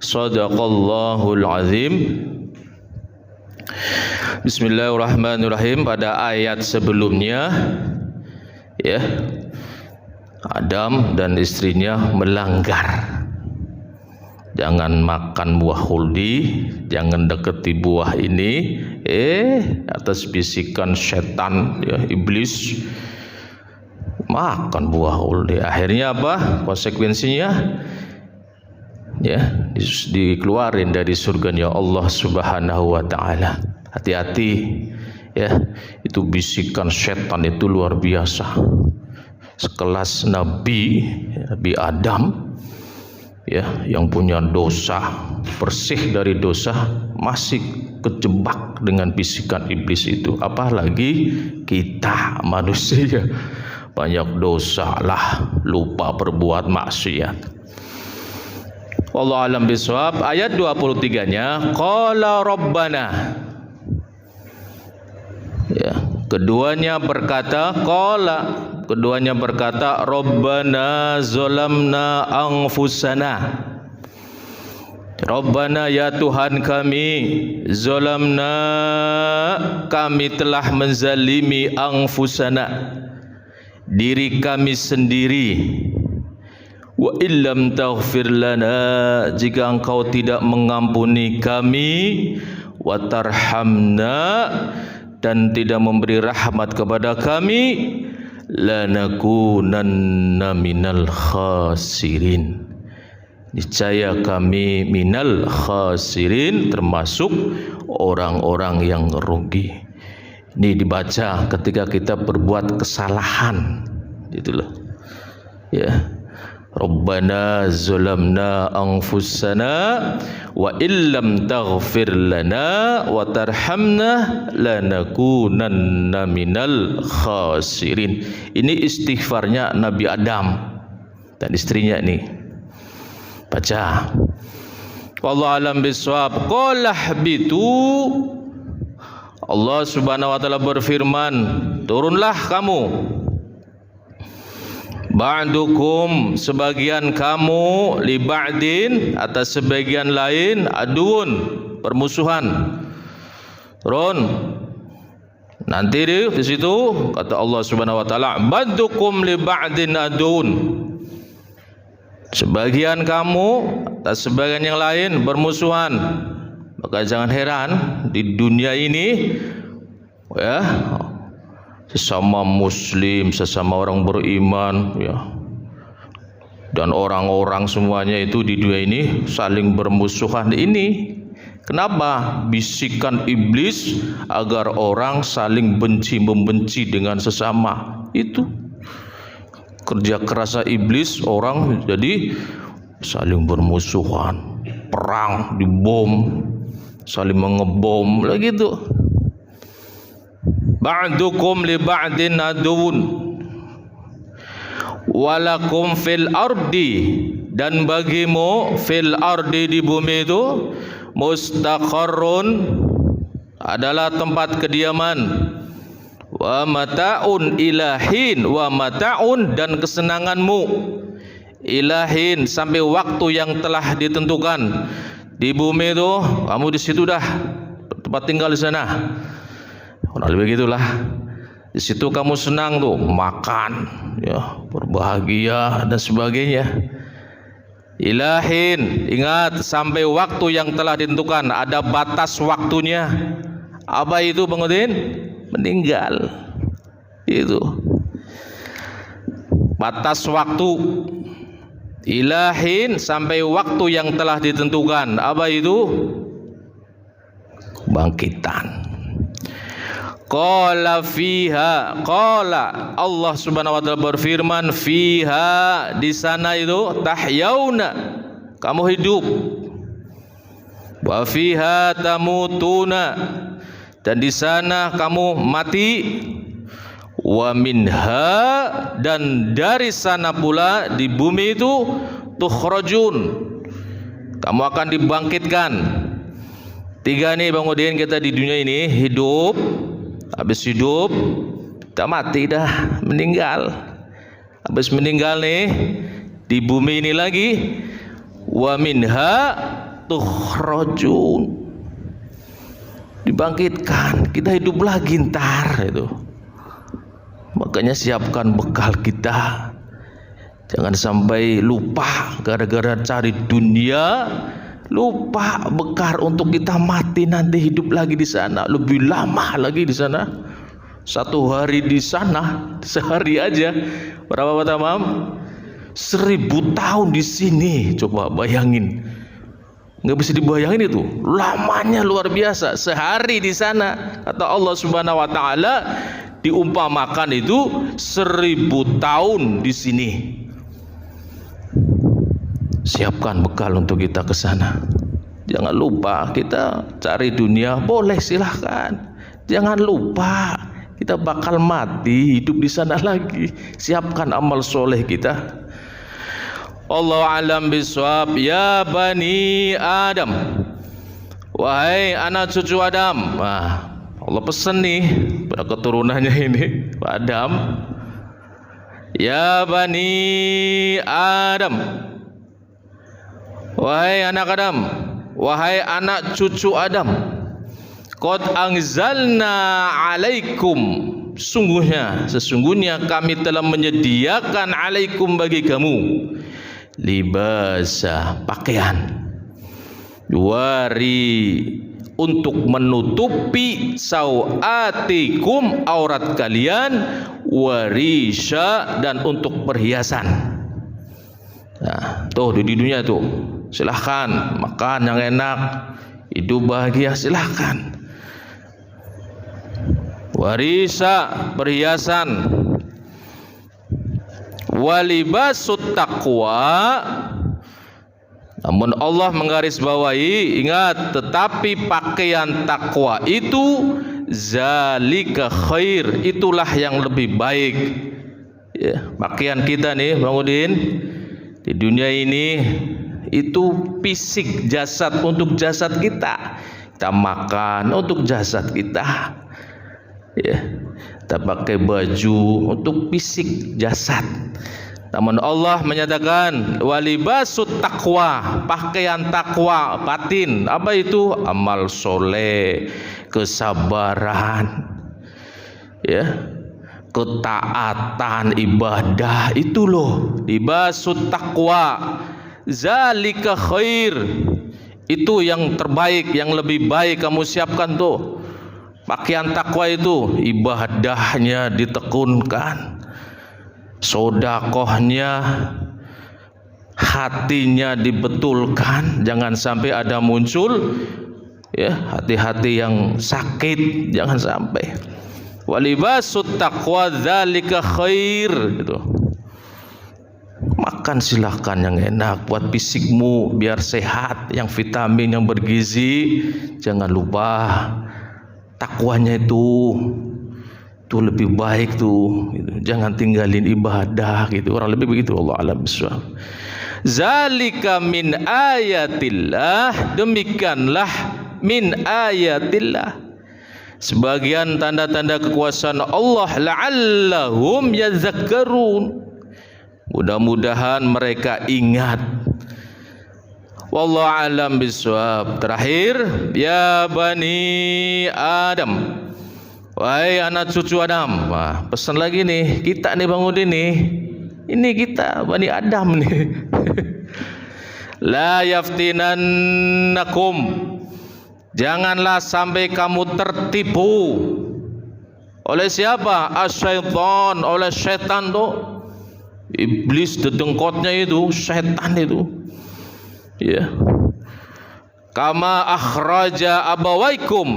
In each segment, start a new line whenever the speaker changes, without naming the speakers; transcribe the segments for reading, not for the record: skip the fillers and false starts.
Shadaqallahul azim. Bismillahirrahmanirrahim. Pada ayat sebelumnya, ya, Adam dan istrinya melanggar. Jangan makan buah khuldi, jangan deketi buah ini. Atas bisikan setan, ya, iblis, makan buah khuldi. Akhirnya apa? Konsekuensinya, ya, dikeluarin dari surganya Allah Subhanahu wa taala. Hati-hati, ya, itu bisikan setan itu luar biasa. Sekelas Nabi Adam, ya, yang punya dosa, bersih dari dosa, masih kejebak dengan bisikan iblis itu. Apalagi kita manusia, banyak dosa lah, lupa berbuat maksiat. Wallahu a'lam bishawab. Ayat 23-nya, qala rabbana, ya, keduanya berkata rabbana zalamna anfusana. Rabbana, ya Tuhan kami, zalamna, kami telah menzalimi, anfusana, diri kami sendiri. Wa illam taghfir lana, jika engkau tidak mengampuni kami, wa tarhamna, dan tidak memberi rahmat kepada kami, lanakunanna minal khasirin, niscaya kami minal khasirin, termasuk orang-orang yang rugi. Ini dibaca ketika kita berbuat kesalahan, itulah, ya. Rabbana zalamna anfusana wa illam taghfir lana wa tarhamna lanakunanna minal khasirin. Ini istighfarnya Nabi Adam dan istrinya ini. Baca. Wallahu a'lam bishawab. Qala habitu, Allah Subhanahu wa taala berfirman, turunlah kamu, ba'dukum, sebagian kamu, li ba'din, atas sebagian lain, aduun, permusuhan. Turun. Nanti di situ kata Allah Subhanahu wa taala, ba'dukum li ba'din aduun, sebagian kamu atas sebagian yang lain bermusuhan. Maka jangan heran di dunia ini, ya, sesama muslim, sesama orang beriman, ya, dan orang-orang semuanya itu di dunia ini saling bermusuhan. Ini kenapa? Bisikan iblis agar orang saling benci membenci dengan sesama. Itu kerja kerasa iblis, orang jadi saling bermusuhan, perang, dibom, saling mengebom lagi itu. Ba'dukum li ba'din adun walakum fil ardi, dan bagimu fil ardi, di bumi itu, mustaqarrun, adalah tempat kediaman, wa mata'un ilahin, wa mata'un, dan kesenanganmu, ilahin, sampai waktu yang telah ditentukan. Di bumi itu kamu di situ dah, tempat tinggal di sana. Nah, begitulah. Di situ kamu senang tuh, makan, ya, berbahagia dan sebagainya. Ilahin, ingat, sampai waktu yang telah ditentukan, ada batas waktunya. Apa itu, Bang Udin? Meninggal. Itu batas waktu. Ilahin, sampai waktu yang telah ditentukan. Apa itu? Kebangkitan. Qala fiha, qala, Allah Subhanahu wa taala berfirman, fiha, di sana itu, tahyauna, kamu hidup, wa fiha tamutuna, dan di sana kamu mati, wa minha, dan dari sana pula, di bumi itu, tukhrajun, kamu akan dibangkitkan. Tiga nih Bang Udin, kita di dunia ini hidup, habis hidup kita mati dah, meninggal. Habis meninggal nih di bumi ini lagi, wa minha, tukhrajun. Dibangkitkan, kita hidup lagi ntar itu. Makanya siapkan bekal kita. Jangan sampai lupa gara-gara cari dunia, lupa bekal untuk kita mati nanti hidup lagi di sana, lebih lama lagi di sana. 1 hari di sana, sehari aja berapa tamam? 1000 tahun di sini. Coba bayangin, nggak bisa dibayangin itu. Lamanya luar biasa. Sehari di sana, kata Allah Subhanahu Wa Taala, diumpamakan itu 1000 tahun di sini. Siapkan bekal untuk kita ke sana. Jangan lupa kita cari dunia, boleh silahkan. Jangan lupa kita bakal mati, hidup di sana lagi. Siapkan amal soleh kita. Allah alam biswab. Ya bani Adam, wahai anak cucu Adam. Nah, Allah pesan nih pada keturunannya ini, Adam. Ya bani Adam, wahai anak Adam, wahai anak cucu Adam. Qad anzalna alaikum, sesungguhnya kami telah menyediakan alaikum bagi kamu libasa, pakaian, wari, untuk menutupi sawatikum, aurat kalian, warisha, dan untuk perhiasan. Nah, tuh di dunia tuh silahkan makan yang enak, hidup bahagia, silahkan. Warisa, perhiasan. Walibasut taqwa, namun Allah menggarisbawahi, ingat, tetapi pakaian takwa itu zalika khair, itulah yang lebih baik. Ya, pakaian kita nih Bang Udin di dunia ini itu fisik, jasad, untuk jasad kita. Kita makan untuk jasad kita. Ya, kita pakai baju untuk fisik jasad. Namun Allah menyatakan walibasut taqwa, pakaian takwa batin. Apa itu? Amal soleh, kesabaran, ya, ketaatan, ibadah, itu loh libasut taqwa. Zalika khair, itu yang terbaik, yang lebih baik kamu siapkan tuh. Pakaian takwa itu ibadahnya ditekunkan, sodakohnya, hatinya dibetulkan. Jangan sampai ada muncul ya hati-hati yang sakit, jangan sampai. Walibasut taqwa dzalika khair, gitu. Makan silahkan yang enak buat fisikmu biar sehat, yang vitamin, yang bergizi. Jangan lupa takwanya itu lebih baik tuh, gitu. Jangan tinggalin ibadah gitu. Orang lebih begitu. Allah alam bisawab. Zalika min ayatillah, demikianlah min ayatillah, sebagian tanda-tanda kekuasaan Allah, la'allahum yadzakkarun, mudah-mudahan mereka ingat. Wallahu alam bisawab. Terakhir, ya bani Adam, wahai anak cucu Adam. Wah, pesan lagi nih kita nih Bang Udin nih. Ini kita Bani Adam nih. La yaftinannakum, janganlah sampai kamu tertipu oleh siapa? Asyaiton, oleh setan tuh. Iblis dedengkotnya itu, setan itu. Ya. Kama akhraja abawaikum,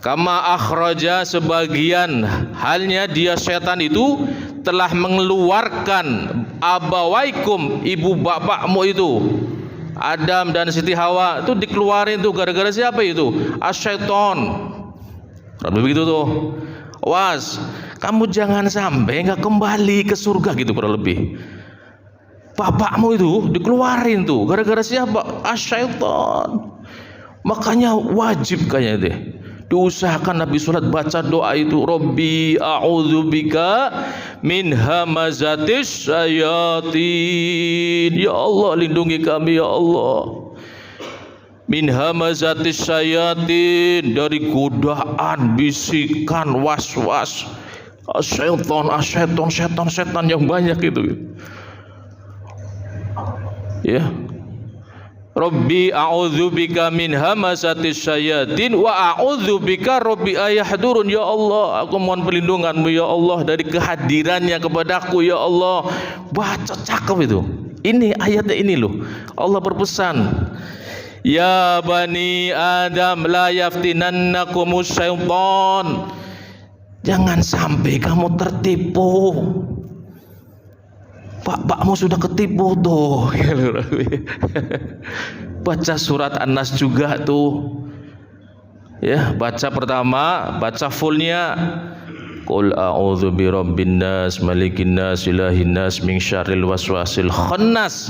kama akhraja, sebagian halnya dia setan itu telah mengeluarkan abawaikum, ibu bapakmu itu, Adam dan Siti Hawa itu dikeluarin tuh gara-gara siapa itu? Asyaiton. Begitu tuh. Awas, kamu jangan sampai nggak kembali ke surga gitu kurang lebih. Bapakmu itu dikeluarin tuh gara-gara siapa? Asyaiton. Makanya wajib kayaknya deh diusahakan Nabi sholat baca doa itu, Rabbi a'udzubika min hamazatis syayatin. Ya Allah, lindungi kami ya Allah min hamazatis syayatin, dari godaan, bisikan, was-was setan yang banyak itu. Ya. Rabbi a'udzubika min hamazatis syayatin wa a'udzubika rabbi ayahdurun. Ya Allah, aku mohon perlindunganmu ya Allah dari kehadirannya kepadaku ya Allah. Baca, cakep itu. Ini ayatnya ini loh. Allah berpesan, ya bani Adam la yaftinannakumus syaitan. Jangan sampai kamu tertipu. Bapakmu sudah ketipu tuh. Baca surat An-Nas juga tuh. Ya, baca pertama, baca fullnya. Qul a'udzu birabbin nas, malikin nas, ilahin nas, min syarril waswasil khannas,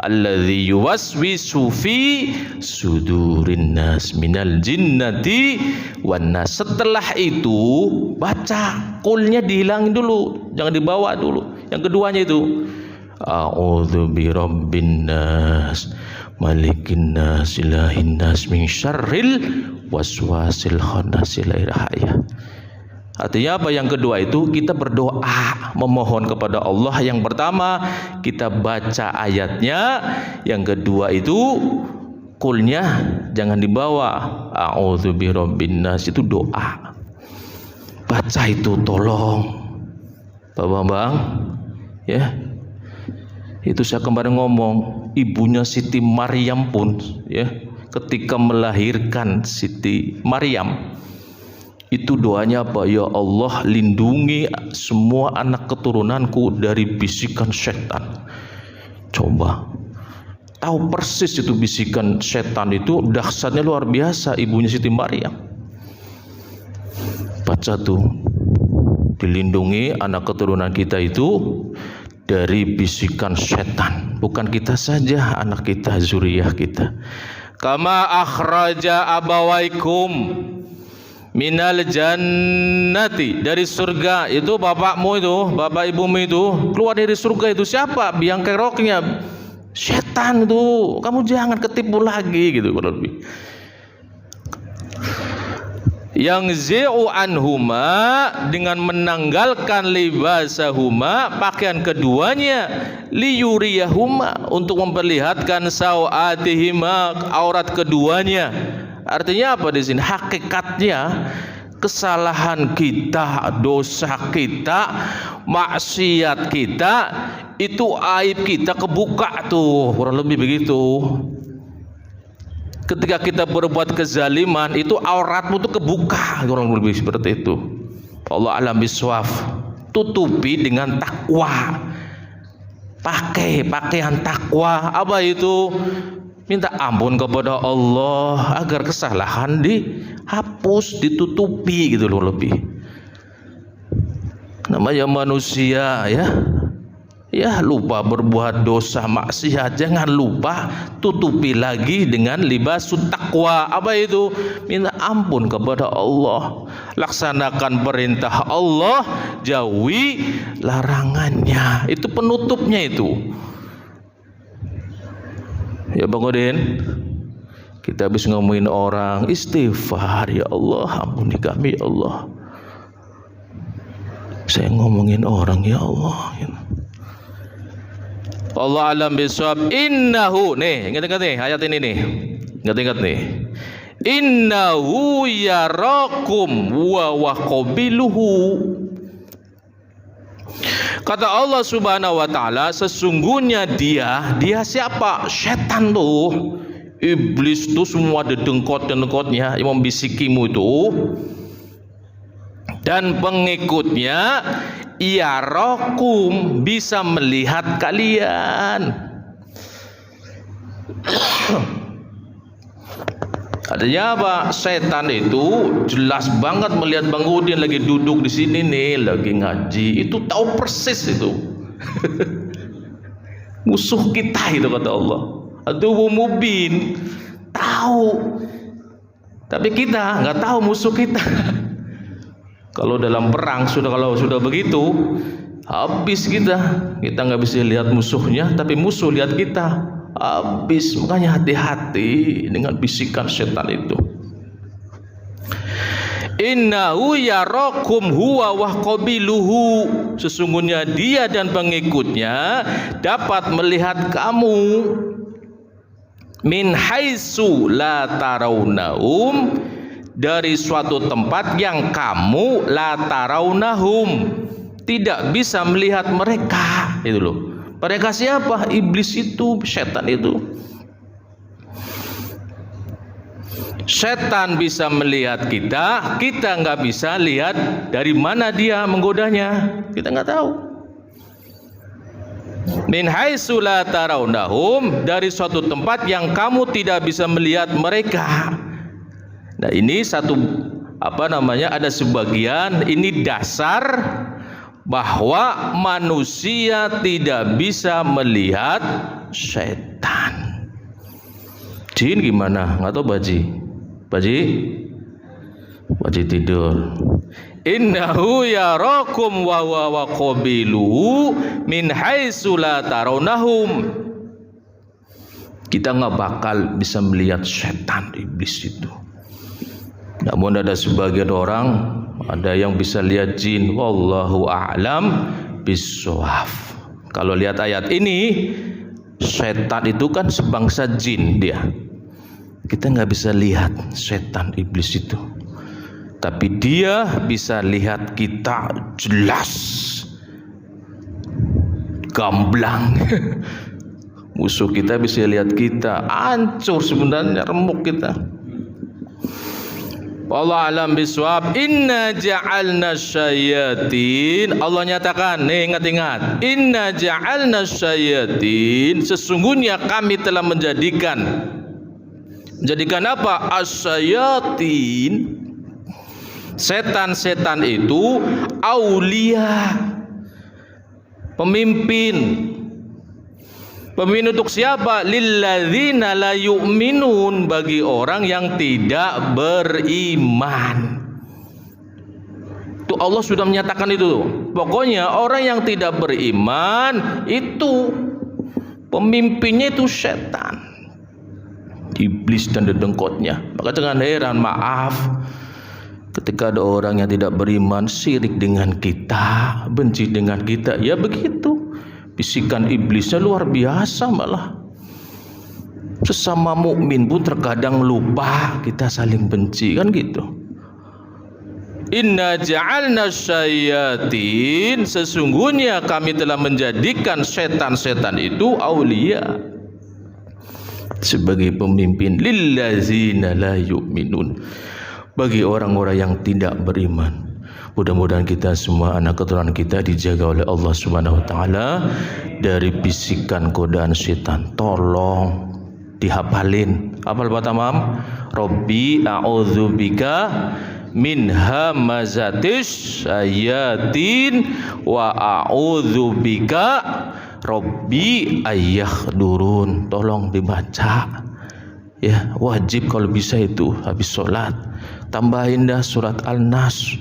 alladzi yuwaswisu fi sudurin nas minal jinnati wan nas. Setelah itu baca qulnya dihilangin dulu, jangan dibawa dulu. Yang keduanya itu a'udzu birabbin nas, malikin nas, ilahin nas, min syarril waswasil khannas. Artinya apa? Yang kedua itu kita berdoa memohon kepada Allah. Yang pertama kita baca ayatnya, yang kedua itu kulnya jangan dibawa. A'udzu birabbin nas itu doa. Baca itu tolong. Pak Bambang, ya. Itu saya kemarin ngomong, ibunya Siti Maryam pun ya, ketika melahirkan Siti Maryam itu doanya apa? Ya Allah, lindungi semua anak keturunanku dari bisikan setan. Coba tahu persis itu bisikan setan itu dahsyatnya luar biasa. Ibunya Siti Maryam baca tuh, dilindungi anak keturunan kita itu dari bisikan setan. Bukan kita saja, anak kita, zuriyah kita. Kama akhraja abawaikum minal jannati, dari surga. Itu bapakmu itu, bapak ibumu itu keluar dari surga itu siapa? Biang keroknya setan itu. Kamu jangan ketipu lagi gitu kalau lebih. Yang zi'u anhuma, dengan menanggalkan libasahuma, pakaian keduanya, liyuriyahuma, untuk memperlihatkan sawatihima, aurat keduanya. Artinya apa di sini? Hakikatnya kesalahan kita, dosa kita, maksiat kita, itu aib kita kebuka tuh, kurang lebih begitu. Ketika kita berbuat kezaliman, itu auratmu tuh kebuka, kurang lebih seperti itu. Allah alam biswaf. Tutupi dengan takwa. Pakai pakaian takwa. Apa itu? Minta ampun kepada Allah agar kesalahan dihapus, ditutupi gitu loh lebih. Namanya manusia ya lupa berbuat dosa maksiat, jangan lupa tutupi lagi dengan libasut takwa. Apa itu? Minta ampun kepada Allah, laksanakan perintah Allah, jauhi larangannya. Itu penutupnya itu. Ya Bang Udin, kita habis ngomongin orang, istighfar, ya Allah ampuni kami ya Allah. Saya ngomongin orang, ya Allah. Allah alam bisawab. Innahu, nih ingat-ingat nih ayat ini nih, ingat-ingat nih. Innahu yarakum wa qabiluhu. Kata Allah Subhanahu wa taala, sesungguhnya dia siapa? Setan tuh, iblis tuh, semua dedengkot-dedengkotnya yang membisikimu itu, dan pengikutnya yarakum, bisa melihat kalian. Artinya apa? Setan itu jelas banget melihat Bang Udin lagi duduk di sini nih, lagi ngaji. Itu tahu persis itu. Musuh kita itu kata Allah. Aduh mubin. Tahu. Tapi kita nggak tahu musuh kita. Kalau dalam perang kalau sudah begitu, habis kita. Kita nggak bisa lihat musuhnya, tapi musuh lihat kita. habis. Makanya hati-hati dengan bisikan setan itu. Innahu yarakum huwa wa qabiluhu, sesungguhnya dia dan pengikutnya dapat melihat kamu min haitsu la tarawnahum, dari suatu tempat yang kamu la tarawnahum tidak bisa melihat mereka. Itu loh. Mereka siapa? Iblis itu, setan itu. Setan bisa melihat kita, kita nggak bisa lihat dari mana dia menggodanya, kita nggak tahu. Min haitsu la tarawnahum, dari suatu tempat yang kamu tidak bisa melihat mereka. Nah, ini satu ada sebagian, ini dasar bahwa manusia tidak bisa melihat setan. Jin gimana? Nggak tahu Baji tidur. Innahu yarakum wa huwa qabiluhu min haitsu la tarawnahum. Kita nggak bakal bisa melihat setan, iblis itu. Namun ada sebagian orang, ada yang bisa lihat jin. Wallahu a'lam bishawab. Kalau lihat ayat ini, setan itu kan sebangsa jin dia. Kita nggak bisa lihat setan iblis itu, tapi dia bisa lihat kita jelas, gamblang. Musuh kita bisa lihat kita, hancur sebenarnya, remuk kita. Wallahu a'lam bishawab. Inna ja'alna syayatin, Allah nyatakan, nih ingat-ingat, inna ja'alna syayatin, sesungguhnya kami telah menjadikan apa? Asyayatin, setan-setan itu, aulia, pemimpin. Pemimpin untuk siapa? Lilladzina la yu'minun, bagi orang yang tidak beriman. Itu Allah sudah menyatakan itu. Pokoknya orang yang tidak beriman itu pemimpinnya itu setan, iblis dan dedengkotnya. Maka jangan heran, maaf, ketika ada orang yang tidak beriman, syirik dengan kita, benci dengan kita, ya begitu. Bisikan iblisnya luar biasa malah. Sesama mukmin pun terkadang lupa kita saling benci, kan gitu. Inna ja'alna syayatin, sesungguhnya kami telah menjadikan setan-setan itu aulia, sebagai pemimpin, lillazina la yu'minun, bagi orang-orang yang tidak beriman. Mudah-mudahan kita semua, anak keturunan kita, dijaga oleh Allah Subhanahu wa taala dari bisikan godaan setan. Tolong dihafalin. Hafal Pak Tamam? Rabbi a'udzubika min hamazatis syayatin wa a'udzubika Rabbi ayyahdurun. Tolong dibaca ya, wajib kalau bisa itu habis sholat. Tambahin dah surat Al-Nas,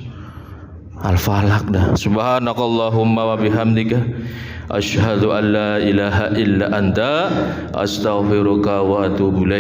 Al-Falaq dah. Subhanakallahumma wa bihamdika asyhadu an la ilaha illa anta astaghfiruka wa atubu ilaik.